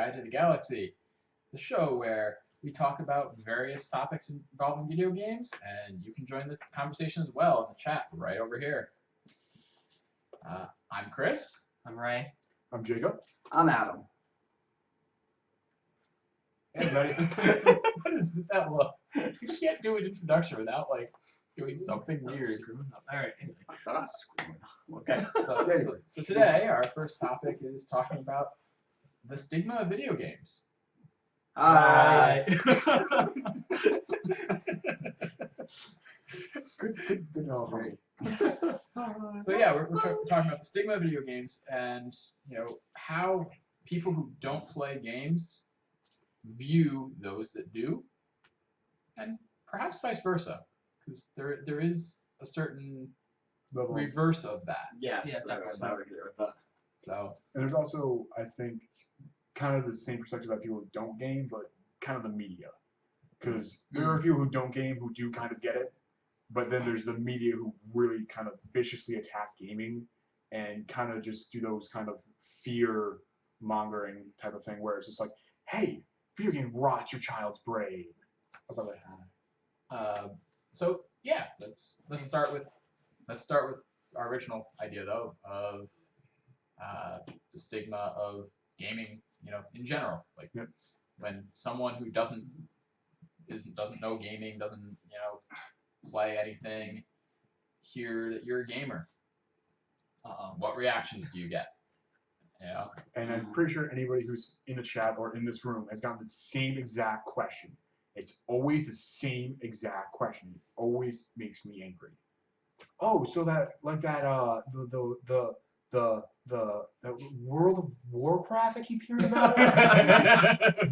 Guide to the Galaxy, the show where we talk about various topics involving video games, and you can join the conversation as well in the chat right over here. I'm Chris. I'm Ray. I'm Jacob. I'm Adam. Hey, buddy. What is that look? You can't do an introduction without, like, doing something weird. All right. It's not screwing up. Okay. So today, our first topic is talking about the stigma of video games. Hi. Good. That's great. So yeah, we're talking about the stigma of video games and, you know, how people who don't play games view those that do, and perhaps vice versa, because there is a certain Level. reverse of that. Yes, Yeah, I would agree with that. So And there's also, I think, kind of the same perspective that people who don't game, but kind of the media. Because there are people who don't game who do kind of get it, but then there's the media who really kind of viciously attack gaming and kind of just do those kind of fear mongering type of thing where it's just like, hey, video game rots your child's brain. How about that? So yeah, let's start with our original idea though of the stigma of gaming, you know, in general. Like when someone who doesn't know gaming, doesn't, you know, play anything, hear that you're a gamer, what reactions do you get? Yeah. And I'm pretty sure anybody who's in the chat or in this room has gotten the same exact question. It's always the same exact question. It always makes me angry. Oh, so that like that the World of Warcraft I keep hearing about?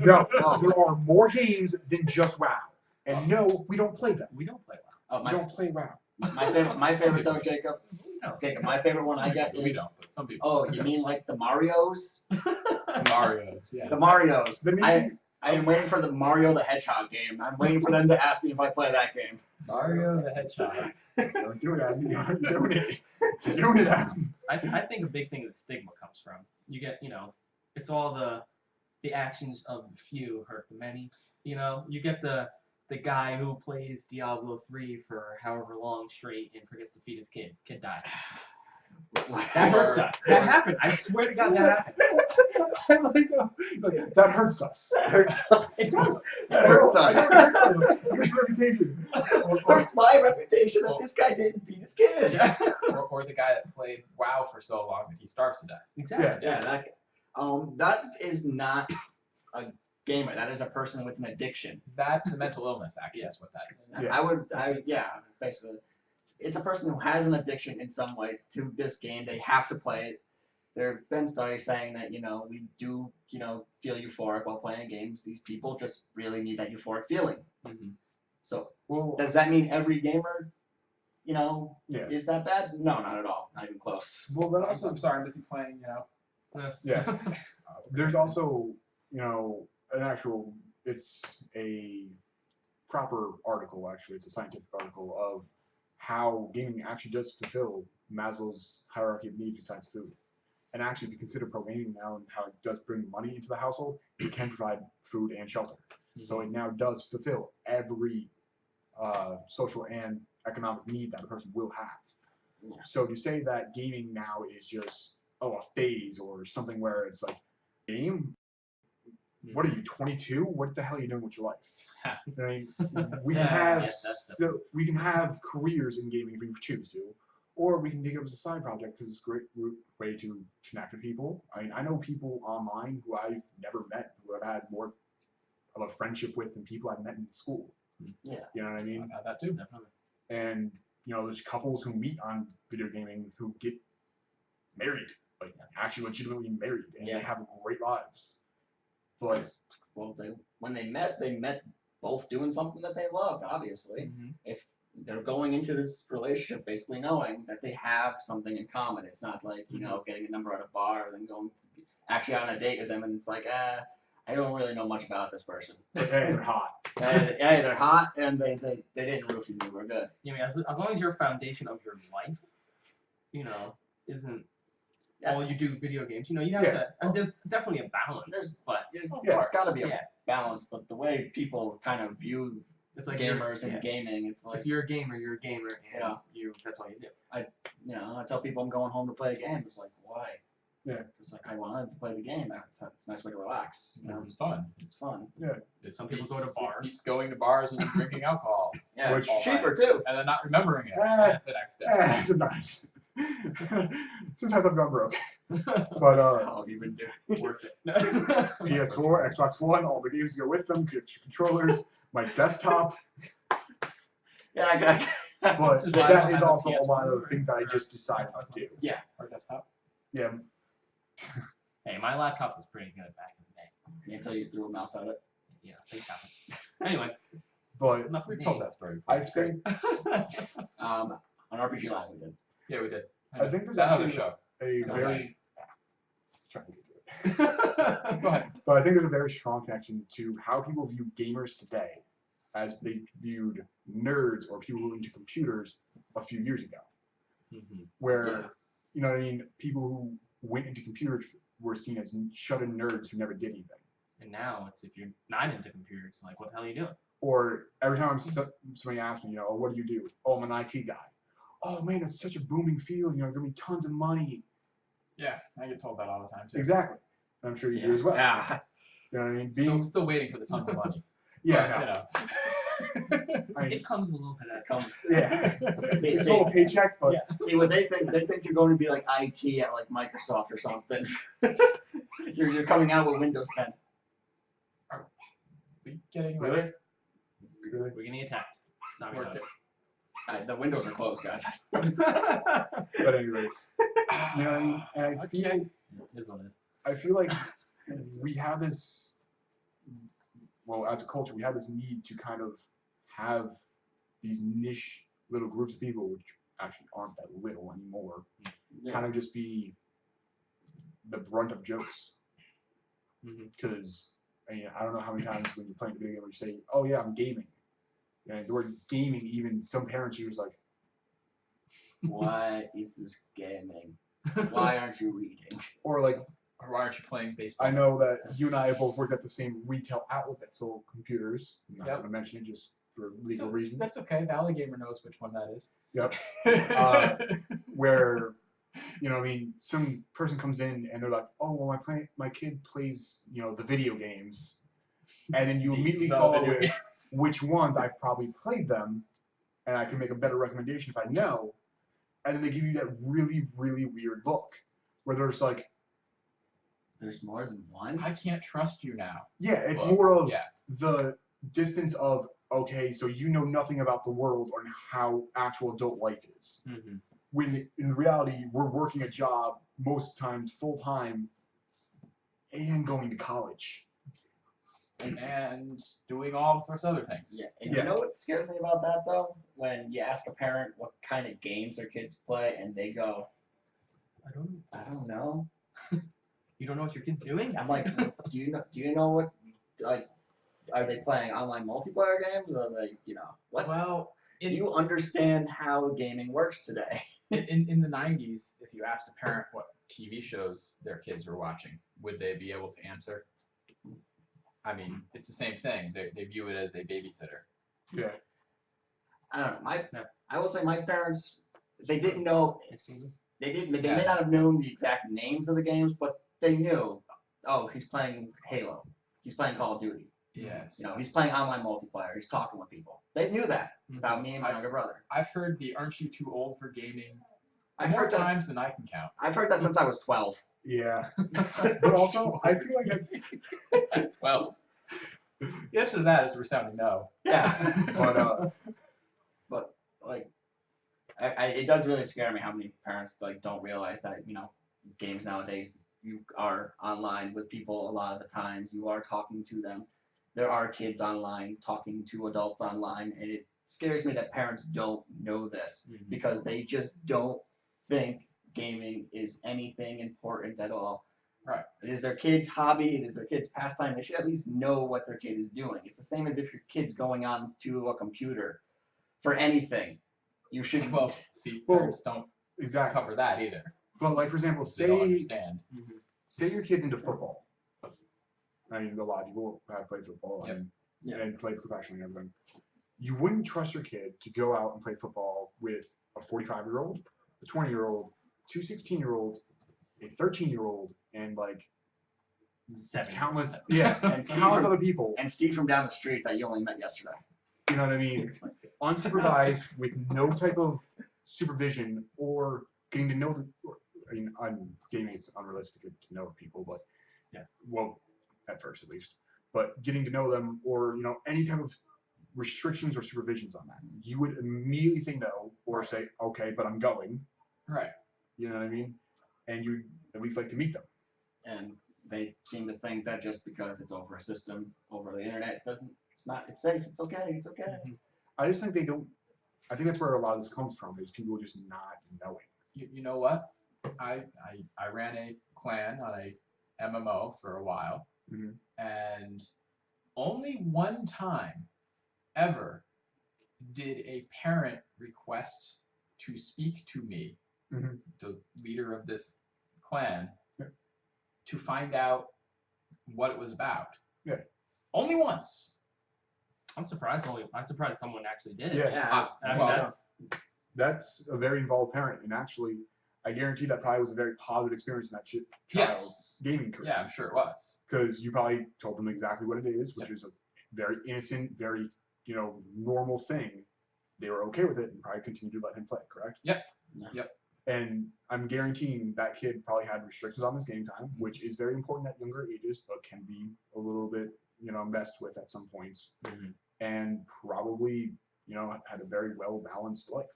No, there are more games than just WoW. And no, we don't play them. We don't play WoW. We don't play WoW. My favorite though, Jacob. No. Jacob, my favorite one I get We is. don't, but some people. Oh, you mean like the Marios? Mario's, yeah. The Marios. The new- I am waiting for the Mario the Hedgehog game. I'm waiting for them to ask me if I play that game. Mario the Hedgehog. Don't do that. You're doing it. You're doing it, Adam. I think a big thing that stigma comes from. You get, you know, it's all the actions of the few hurt the many. You know, you get the guy who plays Diablo 3 for however long straight and forgets to feed his kid. Kid dies. That hurts us. That happened. I swear to God, that happened. I like that hurts us. It does. That hurts us. His reputation. Hurts my reputation that this guy didn't beat his kid. or the guy that played WoW for so long that he starves to death. Exactly. Yeah, that is not a gamer. That is a person with an addiction. That's a mental illness, actually. That's what that is. Yeah. Basically, it's a person who has an addiction in some way to this game. They have to play it. There have been studies saying that, you know, we do, you know, feel euphoric while playing games. These people just really need that euphoric feeling. Mm-hmm. So, Well, does that mean every gamer, you know, yeah. is that bad? No, not at all. Not even close. Well, but also, I'm sorry, I'm busy playing, you know. yeah. There's also, you know, it's a proper article, actually. It's a scientific article of how gaming actually does fulfill Maslow's hierarchy of needs besides food. And actually, if you consider pro-gaming now and how it does bring money into the household, it can provide food and shelter. Mm-hmm. So it now does fulfill every social and economic need that a person will have. Yeah. So to say that gaming now is just, a phase or something where it's like, game? What are you, 22? What the hell are you doing with your life? I mean, we can have careers in gaming if we choose to, or we can take it as a side project because it's a great way to connect with people. I mean, I know people online who I've never met who I've had more of a friendship with than people I've met in school. Yeah. You know what I mean? I got that too, definitely. And, you know, there's couples who meet on video gaming who get married, like actually legitimately married, and they have great lives. But when they met both doing something that they loved, obviously. Mm-hmm. If they're going into this relationship basically knowing that they have something in common. It's not like, you know, getting a number at a bar and then going actually on a date with them and it's like, I don't really know much about this person. Hey, they're hot. Hey, they're hot and they didn't roofie me. We're good. You know, as long as your foundation of your life, you know, isn't Yeah. all you do video games. You know, you have Yeah. to. And there's definitely a balance. There's Yeah. gotta be a Yeah. balance, but the way people kind of view It's like gamers and yeah. gaming, it's like If you're a gamer, you're a gamer, and Yeah. that's all you do. you know, I tell people I'm going home to play a game. It's like, why? Yeah. It's like I wanted to play the game. It's a nice way to relax. You know, It's fun. it's fun. Some people go to bars. It's going to bars and drinking alcohol, Yeah, Which- it's cheaper too. and then not remembering it the next day. Sometimes. Sometimes I've gone broke. But How have you been doing? Worth it. PS4, Xbox One, all the games go with them, controllers, my desktop. Yeah, I got. But Just I that don't is have a also a lot of PS4 things that I just decided to do. Our desktop. Yeah. Hey, my laptop was pretty good back in the day. Until you threw a mouse at it. Yeah, things happen. Anyway, But enough We've with told me. that story before. I think On RPG Live we did. Yeah, we did. I think there's that other actually show. a Go very trying to get to it. Go ahead. But I think there's a very strong connection to how people view gamers today as they viewed nerds or people who were into computers a few years ago. Mhm. Where, Yeah. you know what I mean, people who went into computers were seen as shut-in nerds who never did anything. And now it's if you're not into computers, like what the hell are you doing? Or every time somebody asks me, you know, oh, what do you do? Oh, I'm an IT guy. Oh man, it's such a booming field. You know, give me tons of money. Yeah, I get told that all the time too. Exactly. And I'm sure you do as well. Yeah. You know what I mean? Still waiting for the tons of money. Yeah. But, I mean, It comes a little bit at a time. Comes. yeah. See, It's a see, little paycheck, but Yeah. see what they think you're going to be like IT at like Microsoft or something. you're coming out with Windows 10. we getting Really? ready. really. We're getting attacked. It's not Worked gonna The windows are closed, guys. But anyways, you know what I mean? And I feel, Okay. It is what it is. I feel like we have this, well, as a culture, we have this need to kind of have these niche little groups of people, which actually aren't that little anymore, kind of just be the brunt of jokes. Mhm. Because I mean, I don't know how many times when you're playing a video game, you say, "Oh yeah, I'm gaming," and the word gaming, even some parents are just like, What is this gaming? Why aren't you reading? or like, Or why aren't you playing baseball? I know that you and I both worked at the same retail outlet that sold computers. I'm not Yep. going to mention it just for legal So, reasons. That's okay. Valley Gamer knows which one that is. Yep. Where, you know, what I mean, some person comes in and they're like, "Oh, well, my kid plays, you know, the video games," and then you immediately The follow video with games. which ones I've probably played them, and I can make a better recommendation if I know. And then they give you that really, really weird look, where they're just like, There's more than one? I can't trust you now. yeah, it's Well, more of yeah. the distance of, okay, so you know nothing about the world or how actual adult life is. Mhm. When in reality, we're working a job most times full time and going to college. And doing all sorts of other things. Yeah. And Yeah. you know what scares me about that though? When you ask a parent what kind of games their kids play and they go, I don't know. I don't know. You don't know what your kid's doing? I'm like, do you know what, like, are they playing online multiplayer games or are they, you know, what? Well, Do you understand how gaming works today? in the 90s, if you asked a parent what TV shows their kids were watching, would they be able to answer? I mean, it's the same thing. They view it as a babysitter. Yeah. I don't know. No. I will say my parents, they didn't know. I've seen it. They may not have known the exact names of the games, but they knew. Oh, he's playing Halo. He's playing Call of Duty. Yes. You know, he's playing online multiplayer. He's talking with people. They knew that Mhm. about me and my younger brother. I've heard the "Aren't you too old for gaming?" I've more heard that. times than I can count. I've heard that since I was 12. Yeah. But also, I feel like it's, Well, the answer to that is a resounding no. Yeah. but But like, it does really scare me how many parents like don't realize that, you know, games nowadays, you are online with people a lot of the times. You are talking to them. There are kids online talking to adults online, and it scares me that parents don't know this Mhm. because they just don't think gaming is anything important at all. Right. It is their kid's hobby. It is their kid's pastime. They should at least know what their kid is doing. It's the same as if your kid's going on to a computer for anything. You should. Well, see, Well, parents don't exactly. cover that either. But like for example, They don't say understand. your kid's into football. I mean, a lot of people have played football Yep. and played professionally and everything. You wouldn't trust your kid to go out and play football with a 45-year-old, a 20-year-old, two 16-year-olds, a 13-year-old, and like 7. countless, And Steve countless from- other people. And Steve from down the street that you only met yesterday. You know what I mean? Unsupervised, with no type of supervision or getting to know the. I mean, on gaming, it's unrealistic to know people, but well, at first at least. But getting to know them, or any type of restrictions or supervisions on that, you would immediately say no, or say okay, but I'm going. Right. You know what I mean? And you at least like to meet them. And they seem to think that just because it's over a system, over the internet, it's safe, it's okay, it's okay. I just think they don't. I think that's where a lot of this comes from, is people just not knowing. You know what? I ran a clan on a MMO for a while, and only one time ever did a parent request to speak to me, the leader of this clan, to find out what it was about. Yeah. Only once. I'm surprised someone actually did it. Yeah. I mean, Well, That's a very involved parent, and actually, I guarantee that probably was a very positive experience in that child's gaming career. Yeah, I'm sure it was. Because you probably told them exactly what it is, which is a very innocent, very normal thing. They were okay with it and probably continued to let him play. Correct? Yep. Yeah. Yep. And I'm guaranteeing that kid probably had restrictions on his game time, which is very important at younger ages, but can be a little bit messed with at some points, and probably had a very well balanced life.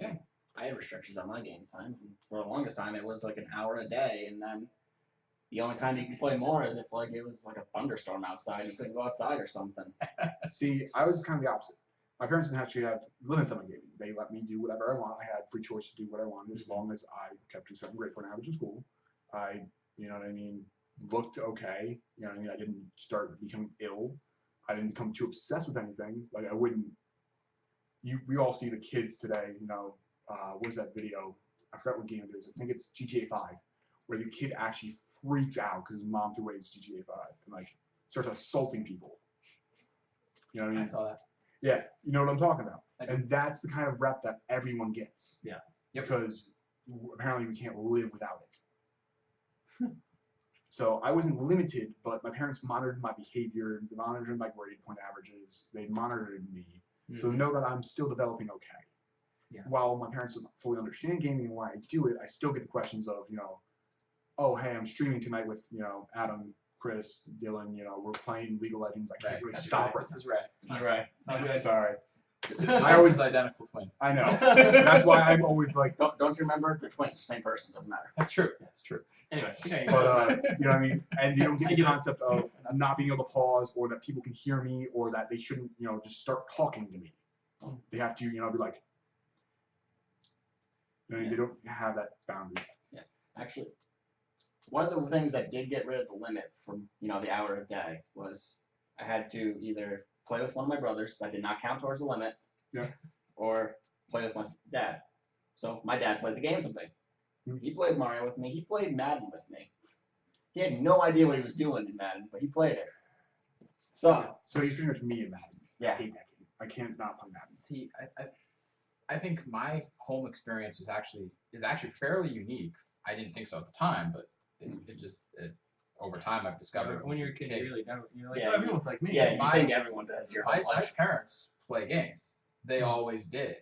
Yeah. I had restrictions on my game time. For the longest time, it was like an hour a day, and then the only time you can play more is if it was like a thunderstorm outside and you couldn't go outside or something. See, I was kind of the opposite. My parents didn't actually have limits on my gaming. They let me do whatever I want. I had free choice to do what I wanted as long as I kept to a certain grade point average in school. I, looked okay. I didn't start becoming ill. I didn't become too obsessed with anything. Like I wouldn't. We all see the kids today. What is that video? I forgot what game it is. I think it's GTA 5, where the kid actually freaks out because his mom threw away his GTA 5 and starts assaulting people. You know what I mean? I saw that. Yeah, you know what I'm talking about. I do. And that's the kind of rep that everyone gets. Yeah. Yep. Because apparently we can't live without it. So I wasn't limited, but my parents monitored my behavior, they monitored my grade point averages, they monitored me. So to know that I'm still developing okay. Yeah. While my parents don't fully understand gaming and why I do it, I still get the questions of, oh, hey, I'm streaming tonight with, Adam, Chris, Dylan, we're playing League of Legends. I can't really stop This is right. That's right. it. Sorry. I always identical twin. I know. That's why I'm always like, Don't you remember? They're twins, same person, doesn't matter. That's true. That's true. Anyway, okay. but you know what I mean? And you don't get the concept of not being able to pause, or that people can hear me, or that they shouldn't, just start talking to me. They have to, be like, they don't have that boundary. Yeah, actually, one of the things that did get rid of the limit from the hour a day was I had to either play with one of my brothers that did not count towards the limit, or play with my dad. So my dad played the games with me. He played Mario with me. He played Madden with me. He had no idea what he was doing in Madden, but he played it. So he's pretty much me in Madden. Yeah. I hate that game. I can't not play Madden. See, I think my home experience is actually fairly unique. I didn't think so at the time, but over time I've discovered When you're a this is kid, the you case. really don't. You're like, Yeah, oh, everyone's like me. yeah, you My- think everyone does your whole My life. parents play games. They always did.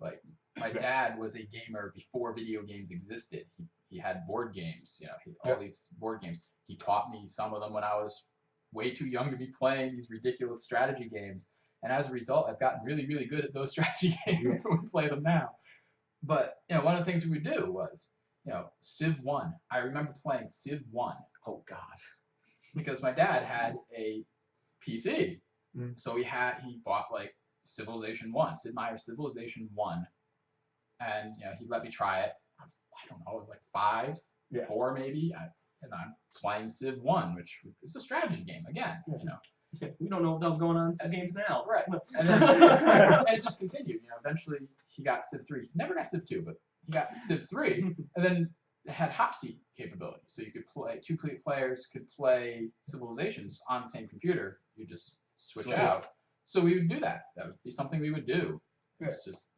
Like my dad was a gamer before video games existed. He had board games, all these board games. He taught me some of them when I was way too young to be playing these ridiculous strategy games. And as a result, I've gotten really, really good at those strategy games when we play them now. But one of the things we would do was, Civ 1. I remember playing Civ 1. Oh God. Because my dad had a PC. Mm. So he bought like Civilization 1, Sid Meier's Civilization 1. And he let me try it. I don't know, it was like 5, 4 maybe. And I'm playing Civ 1, which is a strategy game again, We don't know what the hell's going on in some games now. Right. And then and it just continued. Eventually he got Civ 3. He never got Civ 2, but he got Civ 3, and then it had hot seat capability, so you could play players could play Civilizations on the same computer. You just switch Sweet. out. So we would do that. That would be something we would do. Yeah. It's just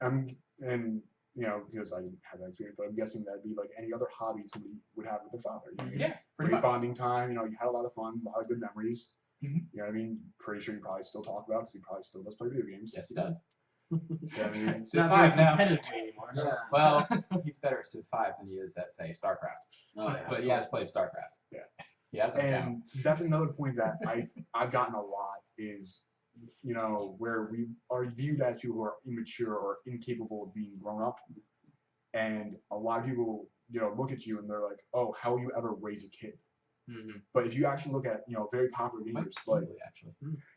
And you know, because I didn't have that experience, but I'm guessing that'd be like any other hobby somebody would have with their father. You know, yeah, pretty great much. bonding time. You know, you had a lot of fun, a lot of good memories. Mhm. You know what I mean? Pretty sure you probably still talk about because he probably still does play video games. Yes, he does. Yeah, I mean, Civ Not very 5 now. competitively anymore. Yeah. Well, he's better at Civ 5 than he is at, say, StarCraft. Oh, yeah. But he has played StarCraft. Yeah. He has an account. and that's another point that I've gotten a lot is, you know, where we are viewed as people who are immature or incapable of being grown up, and a lot of people, you know, look at you and they're like, oh, how will you ever raise a kid? Mm-hmm. But if you actually look at, you know, very popular gamers, like, Actually.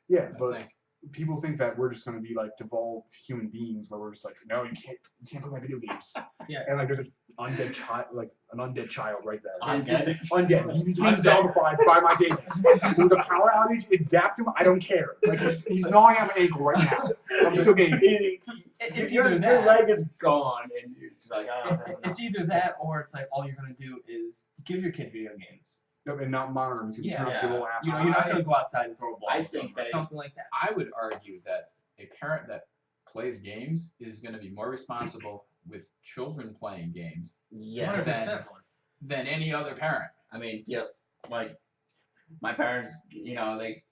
yeah, I but think. people think that we're just going to be like devolved human beings where we're just like, no, you can't play my video games. Yeah. And like there's an undead child, like an undead child right there. Undead. Undead. He became Undead. zombified by my game. There was a power outage. It zapped him. I don't care. Like he's gnawing at my ankle right now. I'm still getting. It's your either your that. leg is gone, and you're just like, oh, It's either that or it's like all you're gonna do is give your kid video games. No, and not monitor him. He's Yeah. gonna turn off your little ass. You know, you're not gonna go outside and throw a ball. I with think them or that something like that. I would argue that a parent that plays games is going to be more responsible with children playing games yeah. 100% one. than any other parent. I mean, yeah, like my parents, you know, they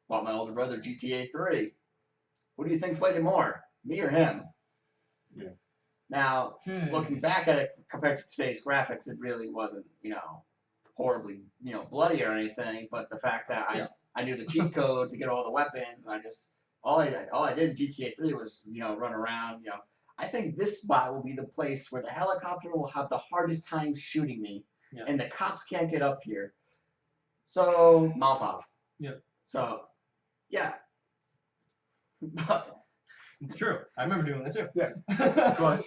bought my older brother GTA 3. Who do you think played it more, me or him? Yeah. Now, looking back at it, compared to today's graphics, it really wasn't, you know, horribly, you know, bloody or anything. But the fact that Still. I knew the cheat code to get all the weapons, and I just all I did in GTA 3 was, you know, run around. You know, I think this spot will be the place where the helicopter will have the hardest time shooting me, Yeah. and the cops can't get up here. So Molotov. Yeah. So, yeah. But It's true. I remember doing this too. Yeah. but there was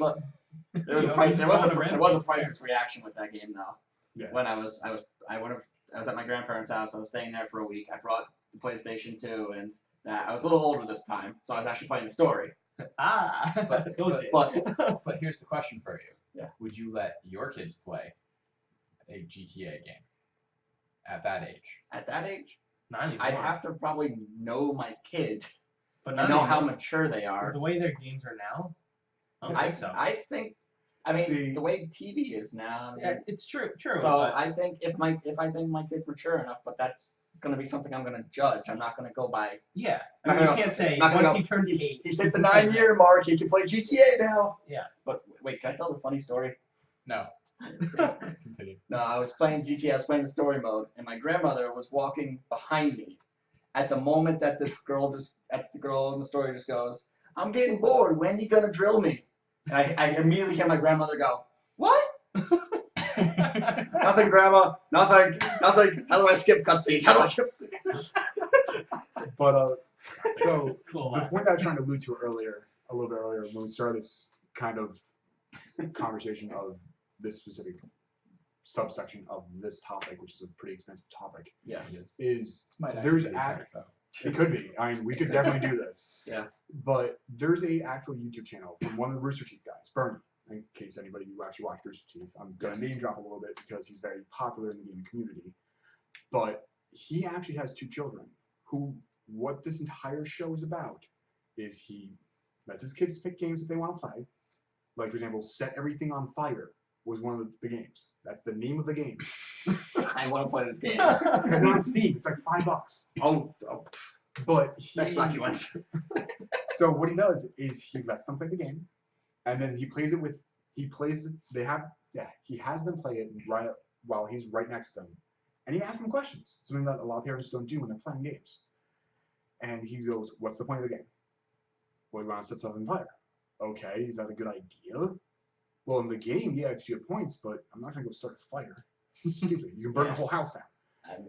You a know, price. just There was going a to random there was a people's priceless parents. reaction with that game though. Yeah. When I was at my grandparents' house. I was staying there for a week. I brought the PlayStation 2, and I was a little older this time, so I was actually playing the story. But- Those days. But But here's the question for you. Yeah. Would you let your kids play a GTA game at that age? at that age, Not anymore. I'd have to probably know my kid but and not know how anymore. mature they With are. the way their games are now, I don't I think so. I think, I mean, See- the way TV is now. I mean, Yeah, it's true. so but I think if I think my kid's mature enough, but that's gonna be something I'm gonna judge. I'm not gonna go by. yeah, Not I mean, gonna- you can't say not gonna once go, he turns he's, 8. he's hit the he can play 9-year this. mark. He can play GTA now. Yeah. But wait, can I tell the funny story? No. Continue. No, I was playing GTA. I was playing the story mode, and my grandmother was walking behind me. At the moment that the girl in the story just goes, "I'm getting bored. When you gonna drill me?" And I immediately hear my grandmother go, "What?" Nothing, Grandma. Nothing. Nothing. How do I skip cutscenes? How do I skip? But so Cool. the point that I was trying to allude to earlier, a little bit earlier, when we started this kind of conversation of this specific subsection of this topic, which is a pretty expensive topic, Yeah. is This might actually there's be a act. better show. It could be. I mean, we could definitely do this. Yeah. But there's a actual YouTube channel from one of the Rooster Teeth guys, Bernie. In case anybody who actually watched Rooster Teeth, I'm gonna Yes. name drop a little bit because he's very popular in the gaming community. But he actually has 2 children. Who, what this entire show is about, is he lets his kids pick games that they want to play. Like for example, Set Everything on Fire was one of the games. That's the name of the game. I want to play this game. It's on Steam. It's like $5. Oh, But he, next lucky ones. so what he does is he lets them play the game, and then he plays it with he has them play it right while he's right next to them, and he asks them questions, something that a lot of parents don't do when they're playing games. And he goes, "What's the point of the game? Well, you want to set something on fire. Okay, is that a good idea? Well, in the game, yeah, you have points, but I'm not gonna go start a fire. It's stupid. You can burn the whole house down." And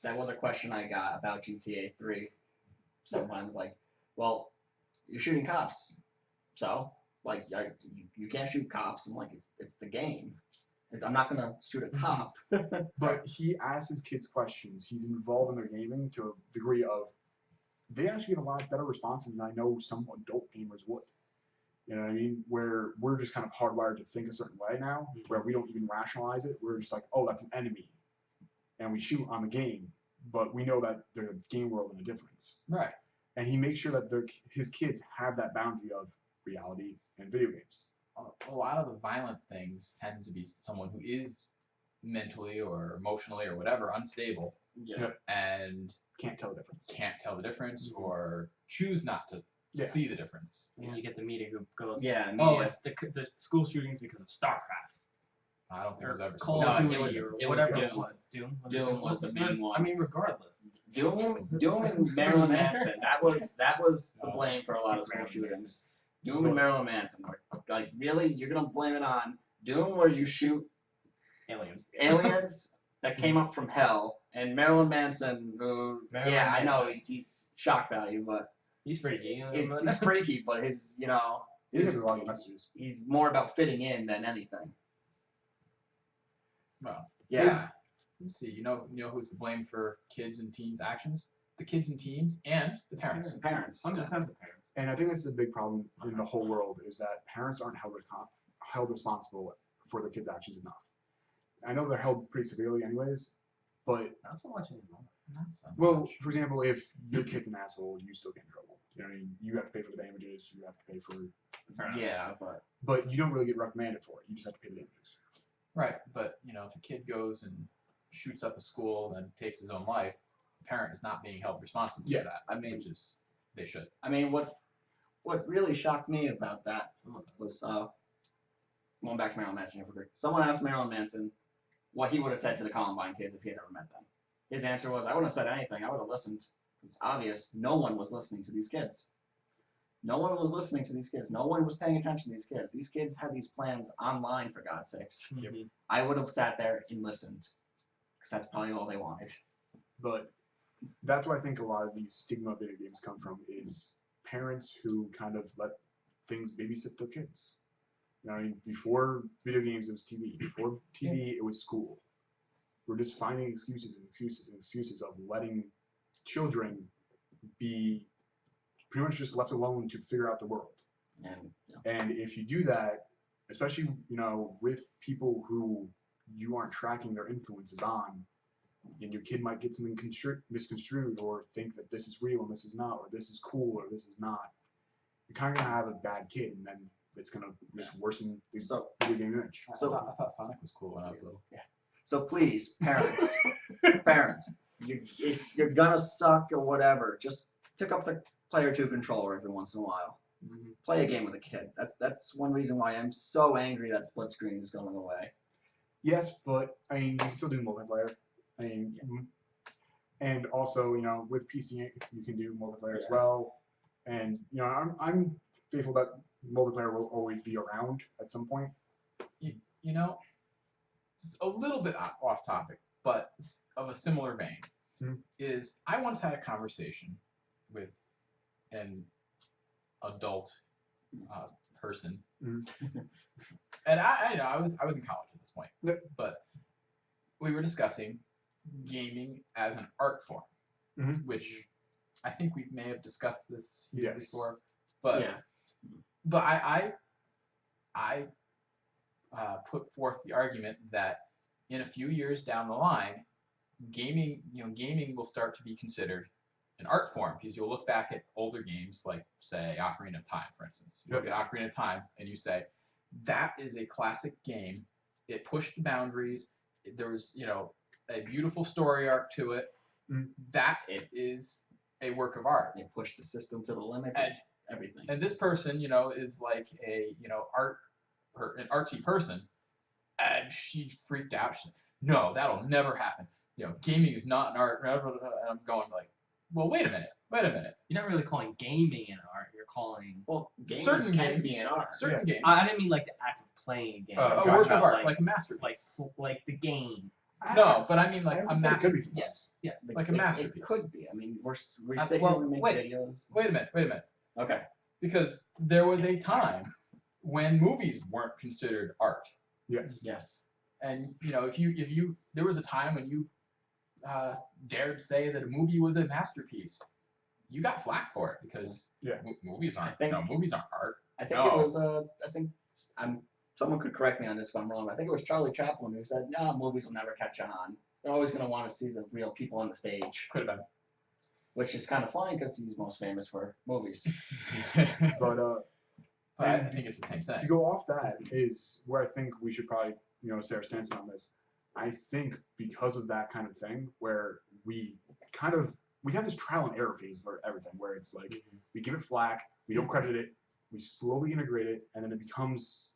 that was a question I got about GTA 3. Sometimes like, well, you're shooting cops, so like you can't shoot cops. I'm like, it's the game. I'm not gonna shoot a cop. But he asks his kids questions. He's involved in their gaming to a degree of they actually get a lot better responses than I know some adult gamers would. You know what I mean? Where we're just kind of hardwired to think a certain way now, where we don't even rationalize it. We're just like, oh, that's an enemy, and we shoot on the game, but we know that there's a game world and a difference. Right. And he makes sure that his kids have that boundary of reality and video games. A lot of the violent things tend to be someone who is mentally or emotionally or whatever unstable Yeah. and Can't tell the difference. can't tell the difference or choose not to Yeah. see the difference. And you get the media who goes, Yeah. I mean, oh, yeah. it's the school shootings because of StarCraft. I don't think Or it was ever Call No, of it Duty was- or it was whatever Doom. it was. Doom. Doom was the main one. I mean, regardless. Doom and Marilyn Manson. That was the No. blame for a lot of school Marilyn shootings. Doom and Marilyn Manson. Like really, you're gonna blame it on Doom where you shoot Aliens. aliens that came up from hell, and Marilyn Manson, who Marilyn yeah, I know Manson. he's shock value, but He's freaky. You know, he's but- freaky, but his He has a lot of messages. he's more about fitting in than anything. Well, Yeah. let's see. You know who's to blame for kids and teens' actions? The kids and teens and the parents. Parents. 100% the parents. And I think this is a big problem in the whole world is that parents aren't held responsible for their kids' actions enough. I know they're held pretty severely anyways, but Not so much anymore. Not so well, much. for example, if your kid's an asshole, you still get in trouble. You know what I mean? You have to pay for the damages. You have to pay for, Fair enough. Yeah, but you don't really get reprimanded for it. You just have to pay the damages. Right, but if a kid goes and shoots up a school and takes his own life, the parent is not being held responsible Yeah, for that. I mean- which is they should. I mean, what really shocked me about that was going back to Marilyn Manson here for a quick. Someone asked Marilyn Manson what he would have said to the Columbine kids if he had ever met them. His answer was, I wouldn't have said anything. I would have listened. It's obvious no one was listening to these kids. No one was listening to these kids. No one was paying attention to these kids. These kids had these plans online, for God's sakes. Mhm. I would have sat there and listened, because that's probably all they wanted. But that's where I think a lot of these stigma video games come from is parents who kind of let things babysit their kids. You know, what I mean, before video games, it was TV. Before TV, it was school. We're just finding excuses and excuses and excuses of letting children be pretty much just left alone to figure out the world. And And if you do that, especially with people who you aren't tracking their influences on, and your kid might get something misconstrued or think that this is real and this is not, or this is cool or this is not, you're kind of gonna have a bad kid, and then it's gonna just worsen the So- video game image. I So- thought Sonic was cool when I was little. So please, parents, if you're gonna suck or whatever, just pick up the Player 2 controller every once in a while. Mhm. Play a game with a kid. That's one reason why I'm so angry that split screen is going away. Yes, but I mean, you can still do multiplayer. I mean, and also, with PC, you can do multiplayer as Yeah. well. And I'm faithful that multiplayer will always be around at some point. Just a little bit off topic, but of a similar vein, is I once had a conversation with an adult person, and I was in college at this point, Yep. but we were discussing gaming as an art form, which I think we may have discussed this here Yes. before, but Yeah. but I put forth the argument that in a few years down the line, gaming will start to be considered an art form, because you'll look back at older games like, say, Ocarina of Time, for instance. You look at Ocarina of Time and you say, that is a classic game. It pushed the boundaries. There was, a beautiful story arc to it. That is a work of art. They push the system to the limit. And Everything. And this person, is like an artsy person, and she freaked out. She's like, no, that'll never happen. Gaming is not an art. And I'm going like, well, wait a minute. You're not really calling gaming an art. You're calling Well, gaming Certain can games, be an art. certain games, I didn't mean like the act of playing a game. Oh, I'm a talking work of about, art, like a masterpiece. like the game. No, but I mean like a would say it could be. masterpiece. Yes. Like a masterpiece. It could be. I mean, we Uh, sit well, here, we make wait. videos. Wait a minute. Okay. Because there was a time when movies weren't considered art. Yes. Yes. And if you there was a time when you dared say that a movie was a masterpiece, you got flack for it, because Yeah. movies aren't I think- movies aren't art. I think No. it was I think someone could correct me on this if I'm wrong, but I think it was Charlie Chaplin who said, "Nah, movies will never catch on. They're always going to want to see the real people on the stage," Could have which is kind of funny because he's most famous for movies. been. But But I and think it's the same to thing. go off that is where I think we should probably, say our stance on this. I think because of that kind of thing, where we have this trial and error phase for everything, where it's like we give it flack, we don't credit it, we slowly integrate it, and then it becomes,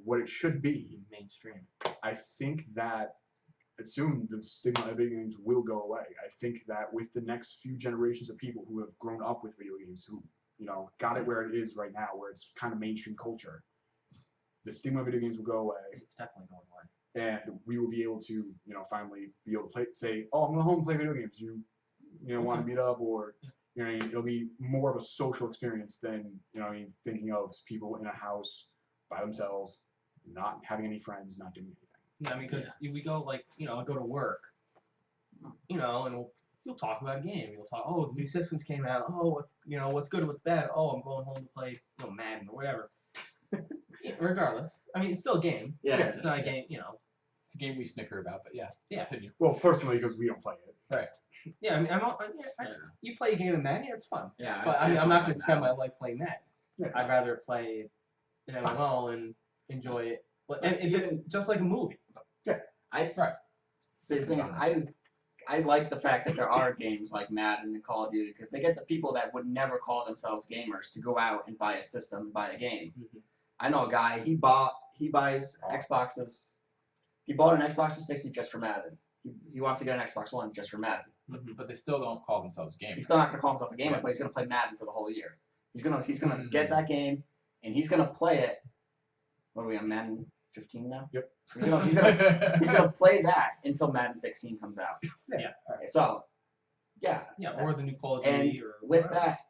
what it should be. Mainstream. I think that soon the stigma of video games will go away. I think that with the next few generations of people who have grown up with video games, who got it where it is right now, where it's kind of mainstream culture, the stigma of video games will go away, It's definitely going away. and we will be able to, finally be able to say, "Oh, I'm going home and play video games. You want to meet up?" Or it'll be more of a social experience than thinking of people in a house by themselves, not having any friends, not doing anything. Yeah, I mean, because we go I go to work, and you'll talk about a game. You'll talk, oh, the new systems came out. Oh, what's good, what's bad. Oh, I'm going home to play, Madden or whatever. Yeah, regardless, I mean, it's still a game. Yeah, It's not a game, It's a game we snicker about, but yeah. Yeah. Continue. Well, personally, because we don't play it. Yeah, I mean, you play a game of Madden, yeah, it's fun. Yeah, But I mean, I'm not going like to spend my that. life playing Madden. Yeah. I'd rather play an MMO and enjoy it. And it's Even- just like a movie. I Right. The thing is, I like the fact that there are games like Madden and Call of Duty because they get the people that would never call themselves gamers to go out and buy a system, buy a game. Mhm. I know a guy. He buys Xboxes. He bought an Xbox 360 just for Madden. He wants to get an Xbox One just for Madden. But they still don't call themselves gamers. He's still not gonna call himself a gamer, but he's gonna play Madden for the whole year. He's gonna get that game and he's gonna play it. What are we on Madden 15 now? Yep. He's gonna play that until Madden 16 comes out. Yeah. So, yeah. Yeah, or the new Call of And Duty or with whatever. that,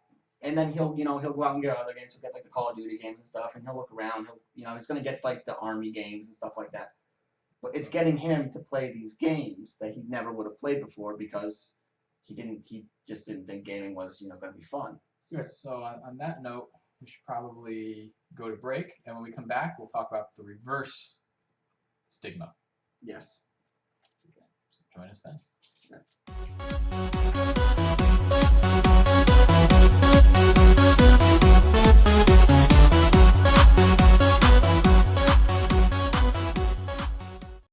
and then he'll go out and get other games. He'll get like the Call of Duty games and stuff, and he'll look around. He's gonna get like the Army games and stuff like that. But it's getting him to play these games that he never would have played before because he just didn't think gaming was gonna be fun. Yeah. So on that note, we should probably go to break, and when we come back, we'll talk about the reverse stigma. Yes. So join us then.